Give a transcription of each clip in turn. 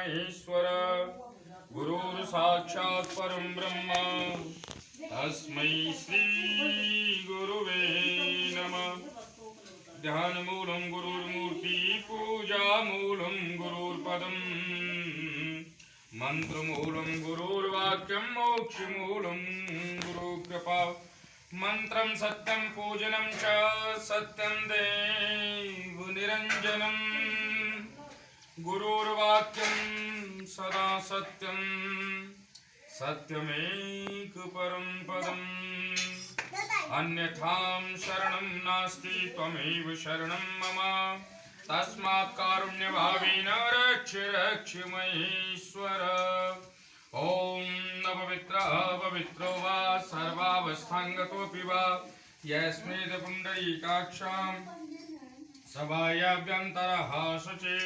महेश्वर गुरुर् साक्षात् परं ब्रह्म तस्मै श्री गुरुवे नमः। ध्यानमूलं गुरुर्मूर्ति पूजामूलं गुरुर्पदम् मंत्रमूलं गुरुर्वाक्यं मोक्षमूलं गुरुकृपा। मंत्रं सत्यं पूजनं च सत्यं देव निरञ्जनं गुरुर्वाक्यं सदा सत्यं सत्यमेक परं पदम्। अन्यथां शरणं नास्ति त्वमेव शरणं मम तस्मात् कारुण्यभावेन रक्ष रक्ष महेश्वर। ॐ न पवित्रो वा सर्वावस्थाङ्गतोऽपि वा यस्मेद पुण्डरीकाक्षां सभायाभ्यन्तरः शुचि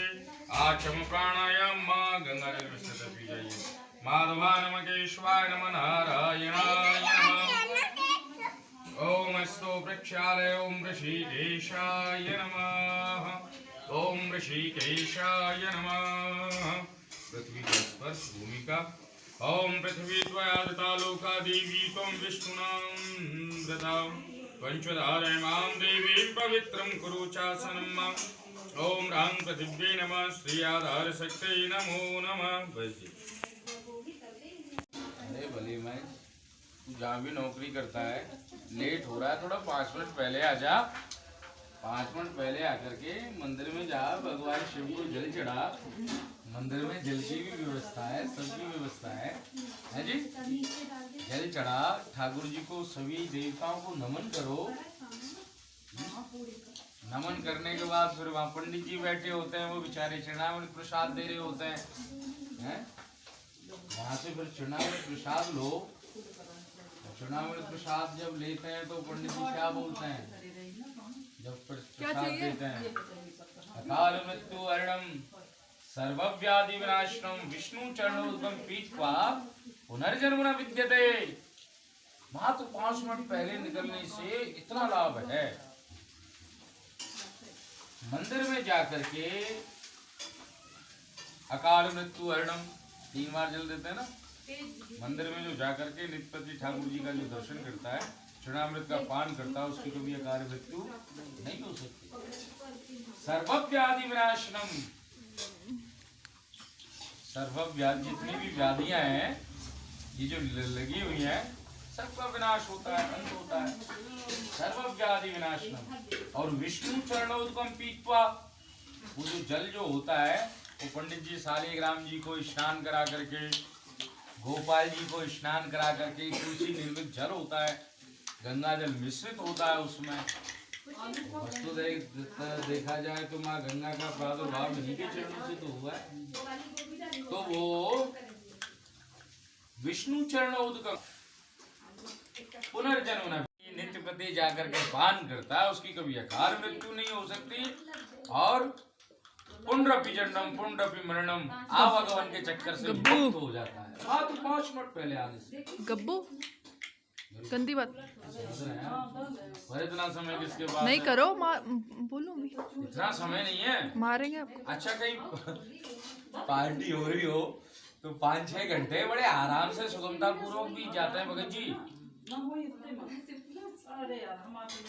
आचम प्राणायाम गंगा जल में स्थित पी जाइए। माधवा नम केशवाय नम नारायणाय नमः। ओम अस्तो प्रक्षालय ओम ऋषिकेशाय नमः। ओम ऋषिकेशाय नमः। पृथ्वी का स्पर्श भूमि का। ओम पृथ्वी त्वया दता लोका देवी त्वं विष्णुनां ददां पंचधारे मां देवी पवित्रं कुरु चासनम्। ओम रां पृथिव्यै नमः श्री आधार शक्ति नमो नमः। बस जी। अरे भले मैं तू जहाँ भी नौकरी करता है लेट हो रहा है, थोड़ा 5 मिनट पहले आ जा। 5 मिनट पहले आकर के मंदिर में जा, भगवान शिव को जल चढ़ा। मंदिर में जल की भी व्यवस्था है, सबकी व्यवस्था है जी। जल चढ़ा, ठाकुर जी को सभी देवताओं को नमन करो। नमन करने के बाद फिर वहाँ पंडित जी बैठे होते हैं, वो बेचारे चरणामृत प्रसाद दे रहे होते हैं। वहाँ से फिर चरणामृत प्रसाद लो। चरणामृत प्रसाद जब लेते हैं तो पंडित जी क्या बोलते हैं जब प्रसाद देते हैं? अकाल मृत्यु हरणम सर्वव्याधि विनाशनम विष्णु चरणोद्गम पीत्वा पुनर्जन्म न विद्यते। मात्र 5 मिनट पहले निकलने से इतना लाभ है। मंदिर में जाकर के अकाल मृत्यु हरणम 3 बार जल देते हैं ना। मंदिर में जो जाकर के नित्यपति ठाकुर जी का जो दर्शन करता है, चरणामृत का पान करता है, उसकी कभी अकाल मृत्यु नहीं हो सकती। सर्वव्याधि विनाशनम, सर्वव्याधि जितनी भी व्याधियां हैं ये जो लगी हुई हैं सबका विनाश होता है, अंत होता है। सर्वव्याधि विनाशनम। और विष्णु चरणोद्गम पीत्वा, वो जो जल जो होता है वो पंडित जी शालिग्राम जी को स्नान करा करके, गोपाल जी को स्नान करा करके, तुलसी निर्मित जल होता है, गंगा जल मिश्रित होता है उसमें। वस्तु देखा जाए तो माँ गंगा का प्रादुर्भाव इन्हीं के चरणों से तो हुआ है। तो वो विष्णु चरणोद्गम पुनर्जन्म न नित्य प्रति जाकर के पान करता है, उसकी कभी अकाल मृत्यु नहीं हो सकती। और पुण्ड्रपि जन्मम पुण्ड्रपि मरणम आवागमन के चक्कर से मुक्त हो जाता है मात्र 5 मिनट पहले आने से। गब्बू गंदी बात इतना समय किसके पास नहीं करो बोलो इतना समय नहीं है, मारेंगे आपको। अच्छा कहीं पार्टी हो रही हो तो 5-6 घंटे बड़े आराम से सुगमता पूर्वक भी जाते हैं भगत जी।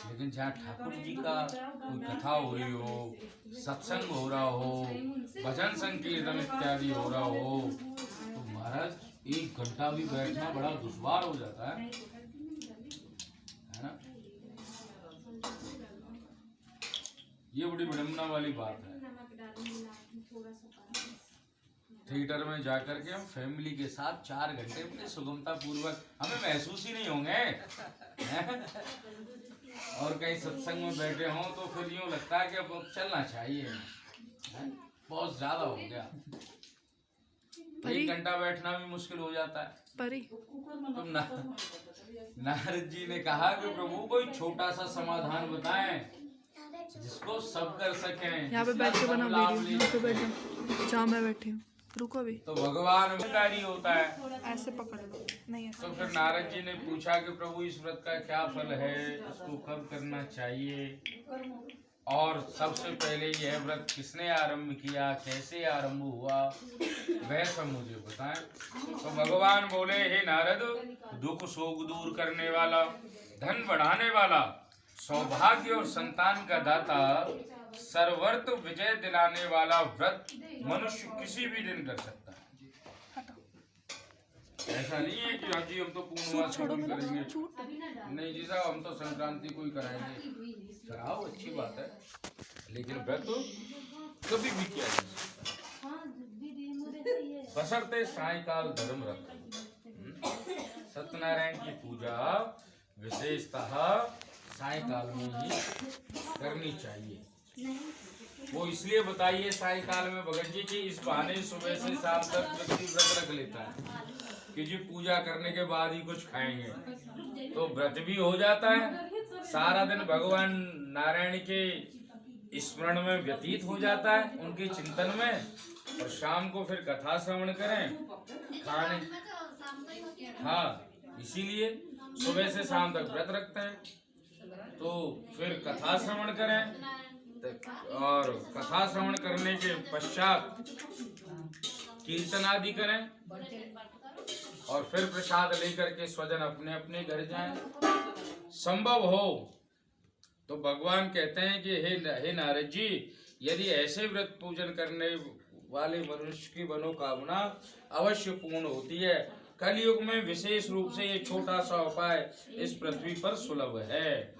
लेकिन जहाँ ठाकुर जी का कोई कथा हो रही हो, सत्संग हो रहा हो, भजन संकीर्तन इत्यादि हो रहा हो तो महाराज 1 घंटा भी बैठना बड़ा दुश्वार हो जाता है ना। ये बड़ी विडम्बना वाली बात है। थिएटर में जाकर के हम फैमिली के साथ 4 घंटे बड़े सुगमता पूर्वक हमें महसूस ही नहीं होंगे। और कहीं सत्संग में बैठे हों तो फिर यूँ लगता है कि अब चलना चाहिए, बहुत ज्यादा हो गया। 1 घंटा बैठना भी मुश्किल हो जाता है। तो नारद जी ने कहा कि प्रभु कोई छोटा सा समाधान बताएं जिसको सब कर सकें। यहाँ पे बैठ के बना वीडियो, यहाँ पे बैठ जहाँ मैं बैठी हूँ, रुको भी। तो भगवान कार्य होता है, ऐसे पकड़ लो नहीं ऐसे। तो फिर नारद जी ने पूछा कि प्रभु इस व्रत का क्या फल है, इसको कब करना चाहिए। और सबसे पहले यह व्रत किसने आरंभ किया, कैसे आरंभ हुआ, वह सब मुझे बताएं। तो भगवान बोले, हे नारद, दुख शोक दूर करने वाला, धन बढ़ाने वाला, सौभाग्य और संतान का दाता, सर्वर्थ विजय दिलाने वाला व्रत मनुष्य किसी भी दिन कर सकता है। ऐसा नहीं है कि हाँ जी हम तो पूर्णमास करेंगे, नहीं जी साहब हम तो संक्रांति को ही कराएंगे। कराओ, अच्छी बात है, लेकिन व्रत कभी भी किया जा सकता है, बशर्ते सायकाल धर्म रख। सत्यनारायण की पूजा विशेषतः सायकाल में ही करनी चाहिए। वो इसलिए बताइए सायकाल में भगत जी की इस बहाने सुबह से शाम तक व्यक्ति व्रत रख लेता है कि जी पूजा करने के बाद ही कुछ खाएंगे, तो व्रत भी हो जाता है, सारा दिन भगवान नारायण के स्मरण में व्यतीत हो जाता है, उनके चिंतन में, और शाम को फिर कथा श्रवण करें खाने। हाँ, इसीलिए सुबह से शाम तक व्रत रखते हैं, तो फिर कथा श्रवण करें और कथा श्रवण करने के पश्चात कीर्तन आदि करें और फिर प्रसाद लेकर के स्वजन अपने अपने घर जाएं। संभव हो तो भगवान कहते हैं कि हे नारद जी, यदि ऐसे व्रत पूजन करने वाले मनुष्य की मनोकामना अवश्य पूर्ण होती है। कलयुग में विशेष रूप से ये छोटा सा उपाय इस पृथ्वी पर सुलभ है।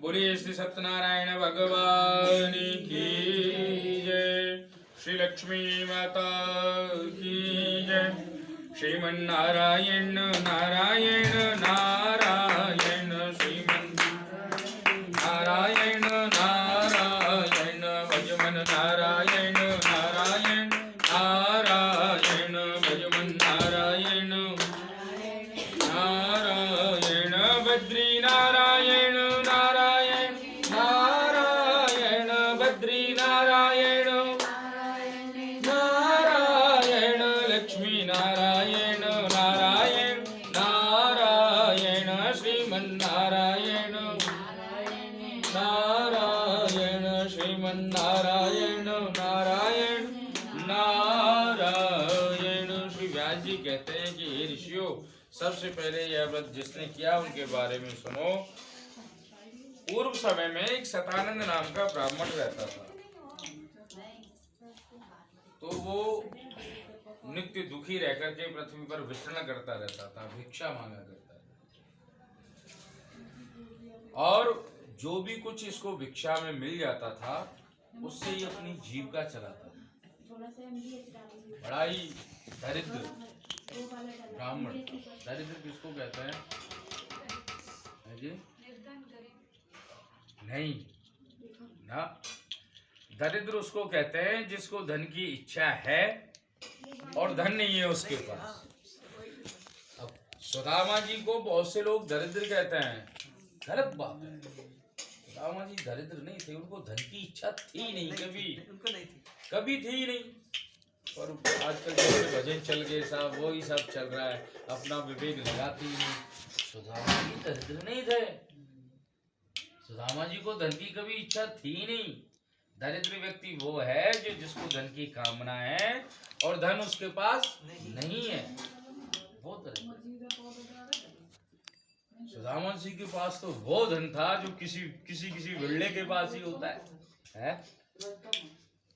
बोलिए श्री सत्यनारायण भगवान की जय, श्री लक्ष्मी माता की जय, श्रीमन्नारायण नारायण नारायण, श्रीमन्नारायण नारायण, भजमन नारायण नारायण नारायण, भजमन नारायण नारायण, बद्री नारायण नारायण नारायण, बद्री नारायण नारायण, लक्ष्मी नारायण नारायण नारायण, श्रीमन्नारायण नारायण, श्रीमन्नारायण नारायण नारायण। श्री व्यास जी कहते हैं कि हे ऋषियों, सबसे पहले यह व्रत जिसने किया उनके बारे में सुनो। पूर्व समय में एक सतानंद नाम का ब्राह्मण रहता था, तो वो नित्य दुखी रहकर के पृथ्वी पर विचरण करता रहता था, भिक्षा मांगा करता था, और जो भी कुछ इसको भिक्षा में मिल जाता था उससे ही अपनी जीविका चलाता था। बड़ा ही दरिद्र ब्राह्मण। दरिद्र किसको कहते हैं जी? नहीं ना, दरिद्र उसको कहते हैं जिसको धन की इच्छा है और धन नहीं है उसके पास। अब सुदामा जी को बहुत से लोग दरिद्र कहते हैं, गलत बात है। सुदामा जी दरिद्र नहीं थे, उनको धन की इच्छा थी नहीं, कभी थी नहीं। और आजकल जैसे भजन चल गए साहब, वही सब चल रहा है, अपना विवेक लगाती ही नहीं। सुदामा जी दरिद्र नहीं थे, सुदामा जी को धन की कभी इच्छा थी नहीं। दरिद्र व्यक्ति वो है जो जिसको धन की कामना है और धन उसके पास नहीं है, वो दरिद्र। सुदामा जी के पास तो वो धन था जो किसी बिल्ले के पास ही होता है?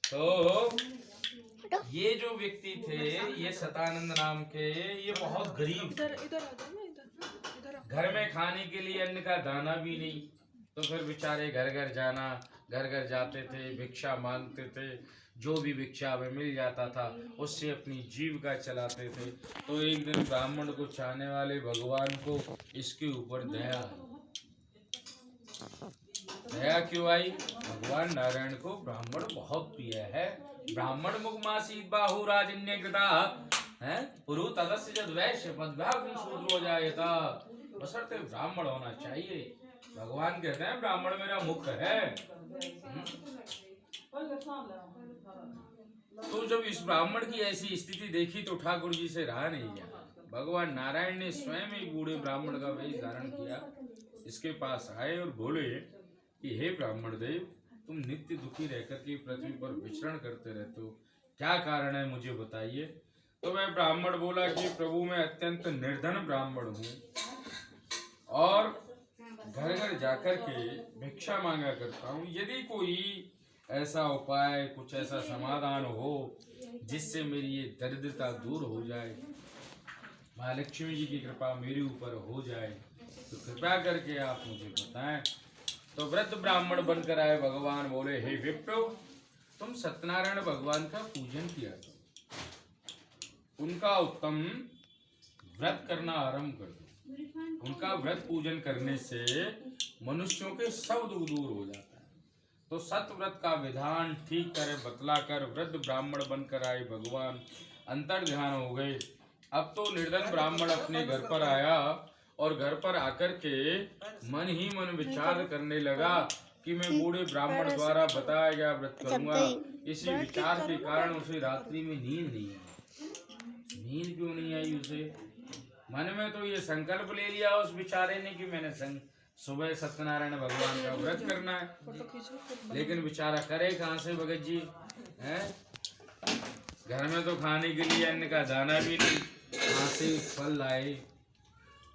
तो ये जो व्यक्ति थे, ये सतानंद नाम के, ये बहुत गरीब थे। घर में खाने के लिए अन्न का दाना भी नहीं, तो फिर बेचारे घर घर जाना, घर घर जाते थे, भिक्षा मांगते थे, जो भी भिक्षा में मिल जाता था उससे अपनी जीविका चलाते थे। तो एक दिन ब्राह्मण को चाहने वाले भगवान को इसके ऊपर दया क्यों आई? भगवान नारायण को ब्राह्मण बहुत प्रिय है। ब्राह्मण मुखमासीत बाहु राजन्य कृता है, पुरु तदस्य जद वैश्य पद्भाग्नि शूद्रो जायेता। बशर्ते ब्राह्मण होना चाहिए। भगवान कहते हैं ब्राह्मण मेरा मुख है। तो जब इस ब्राह्मण की ऐसी स्थिति देखी तो ठाकुर जी से रहा नहीं गया। भगवान नारायण ने स्वयं ही बूढ़े ब्राह्मण का वेश धारण किया, इसके पास आए और बोले कि हे ब्राह्मण देव, तुम नित्य दुखी रहकर के पृथ्वी पर विचरण करते रहते हो, क्या कारण है मुझे बताइए। तो वह ब्राह्मण बोला कि प्रभु मैं अत्यंत निर्धन ब्राह्मण हूँ और घर घर जाकर के भिक्षा मांगा करता हूँ। यदि कोई ऐसा उपाय, कुछ ऐसा समाधान हो जिससे मेरी ये दरिद्रता दूर हो जाए, महालक्ष्मी जी की कृपा मेरे ऊपर हो जाए, तो कृपया करके आप मुझे बताएं। तो वृद्ध ब्राह्मण बनकर आए भगवान बोले, हे विप्र, तुम सत्यनारायण भगवान का पूजन किया करो, उनका उत्तम व्रत करना आरंभ कर दो। उनका व्रत पूजन करने से मनुष्यों के सब दुख दूर हो जाता है। तो सत्य व्रत का विधान ठीक करे बतला कर वृद्ध ब्राह्मण बनकर आए भगवान अंतर ध्यान हो गए। अब तो निर्धन ब्राह्मण अपने घर पर आया और घर पर आकर के मन ही मन विचार करने लगा कि मैं बूढ़े ब्राह्मण द्वारा बताया गया व्रत करूंगा। इसी विचार के कारण उसे रात्रि में नींद नहीं आई। नींद क्यों नहीं आई उसे? मन में तो ये संकल्प ले लिया उस बेचारे ने कि मैंने सुबह सत्यनारायण भगवान का व्रत करना है, लेकिन बेचारा करे कहाँ से भगत जी हैं? घर में तो खाने के लिए अन्न का दाना भी नहीं, कहाँ से फल लाए,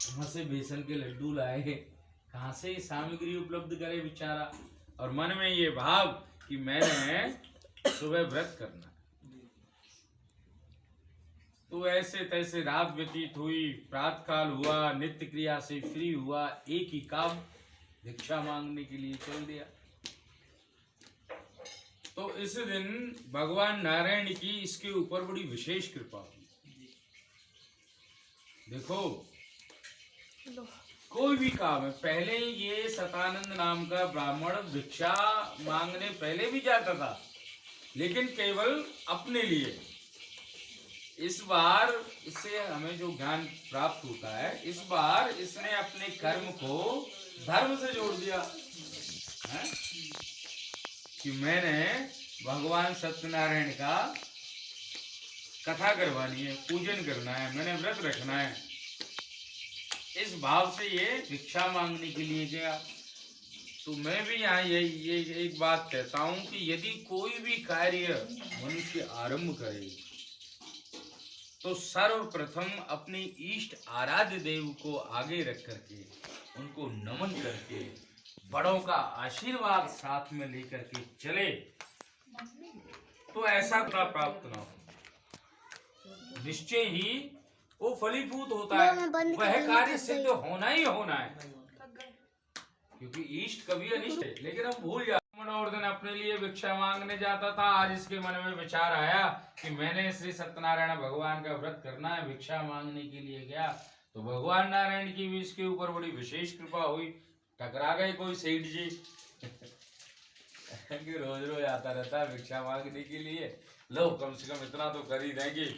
कहाँ से बेसन के लड्डू लाए, कहाँ से सामग्री उपलब्ध करे बेचारा। और मन में ये भाव कि मैंने सुबह व्रत करना। तो ऐसे तैसे रात व्यतीत हुई, प्रातः काल हुआ, नित्य क्रिया से फ्री हुआ, एक ही काम भिक्षा मांगने के लिए चल दिया। तो इस दिन भगवान नारायण की इसके ऊपर बड़ी विशेष कृपा हुई। देखो कोई भी काम है, पहले ये सतानंद नाम का ब्राह्मण भिक्षा मांगने पहले भी जाता था, लेकिन केवल अपने लिए। इस बार इससे हमें जो ज्ञान प्राप्त होता है, इस बार इसने अपने कर्म को धर्म से जोड़ दिया है कि मैंने भगवान सत्यनारायण का कथा करवानी है, पूजन करना है, मैंने व्रत रखना है। इस भाव से ये भिक्षा मांगने के लिए गया। तो मैं भी यहाँ ये एक बात कहता हूँ कि यदि कोई भी कार्य मनुष्य आरंभ करे तो सर्वप्रथम अपने इष्ट आराध्य देव को आगे रख करके उनको नमन करके बड़ों का आशीर्वाद साथ में लेकर के चले, तो ऐसा प्राप्त ना हो, निश्चय ही वो फलीभूत होता है, वह कार्य सिद्ध होना ही होना है, क्योंकि इष्ट कभी अनिष्ट है। लेकिन हम भूल जाते, और दिन अपने लिए भिक्षा मांगने जाता था। आज इसके मन में विचार आया कि मैंने श्री सत्यनारायण भगवान का व्रत करना है, भिक्षा मांगने के लिए गया। तो भगवान नारायण की भी इसके ऊपर बड़ी विशेष कृपा हुई। टकरा गए कोई सेठ जी कि रोज रोज आता रहता है भिक्षा मांगने के लिए, लो कम से कम इतना तो कर ही देंगे,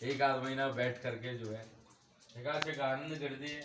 एक आध महीना बैठ करके जो है एक आनंद कर दिए।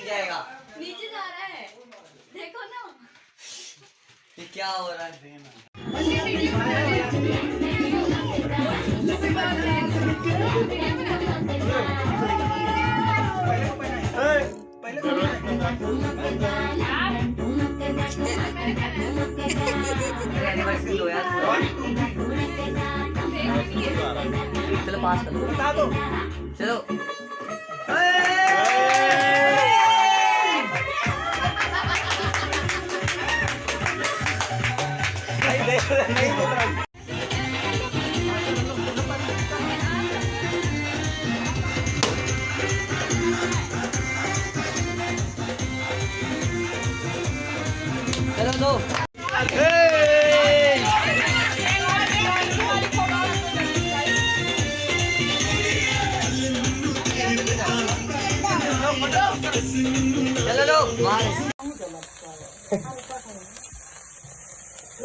नीचे जाएगा। नीचे जा रहा है, देखो ना ये क्या हो रहा है? एनिवर्सरी लो यार। चलो पास कर लो। बता दो। चलो। नहीं बोल रहा। चलो दो।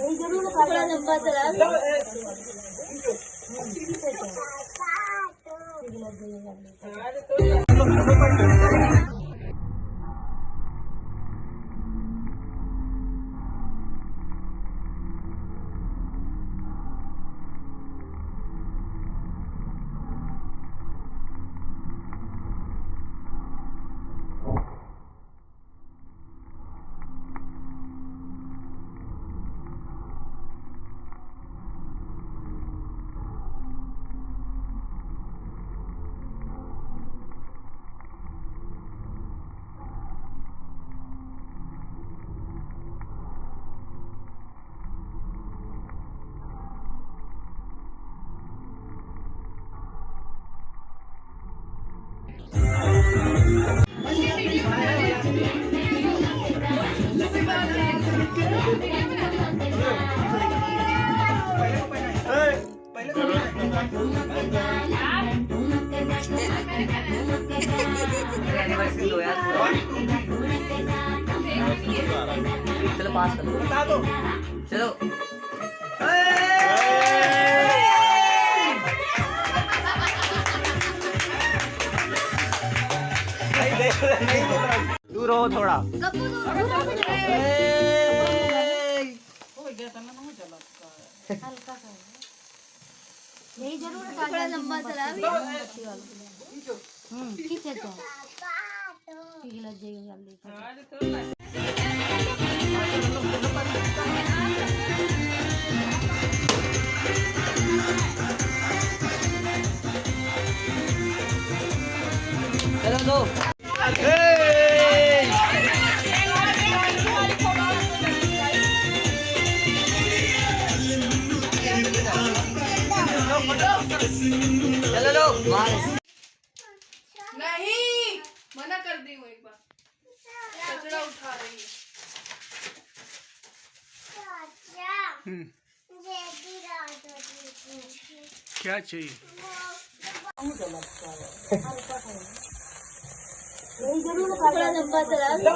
चलो लो थोड़ा लंबा चला। एनिवर्सरी लो यार। चलो पास कर लो। बता दो। चलो। नहीं बोल रहा। दूर हो थोड़ा। यही जरूर थोड़ा लंबा चला। खींचे तो पिघल जाएगा जल्दी। चलो दो। चलो लो नहीं, मना कर दी हूँ एक बार। कचरा उठा रही है। क्या चाहिए? थोड़ा लंबा चला। चलो।